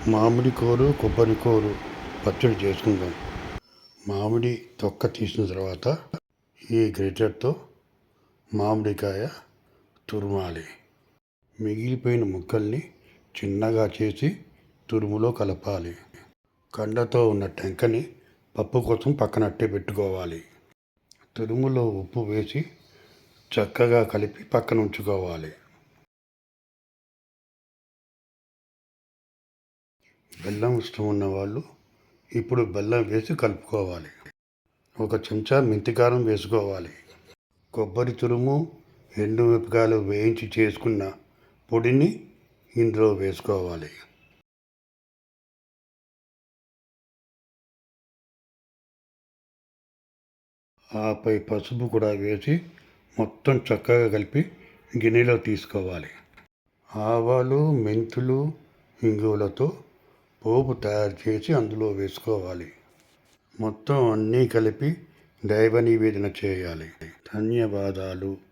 మామిడి కూరు కొబ్బరి కూరు పచ్చడి చేసుకుందాం. మామిడి తొక్క తీసిన తర్వాత ఈ గ్రేటర్తో మామిడికాయ తురుమాలి. మిగిలిపోయిన ముక్కల్ని చిన్నగా చేసి తురుములో కలపాలి. కండతో ఉన్న టెంకని పప్పు కోసం పక్కనట్టే పెట్టుకోవాలి. తురుములో ఉప్పు వేసి చక్కగా కలిపి పక్కన ఉంచుకోవాలి. బెల్లం ఇష్టం ఉన్నవాళ్ళు ఇప్పుడు బెల్లం వేసి కలుపుకోవాలి. ఒక చెంచా మెంతికారం వేసుకోవాలి. కొబ్బరి తురుము, ఎండుమిరపకాయలు వేయించి చేసుకున్న పొడిని ఇందులో వేసుకోవాలి. ఆపై పసుపు కూడా వేసి మొత్తం చక్కగా కలిపి గిన్నెలో తీసుకోవాలి. ఆవాలు, మెంతులు, ఇంగువలతో పోపు తయారు చేసి అందులో వేసుకోవాలి. మొత్తం అన్నీ కలిపి దైవ నివేదన చేయాలి. ధన్యవాదాలు.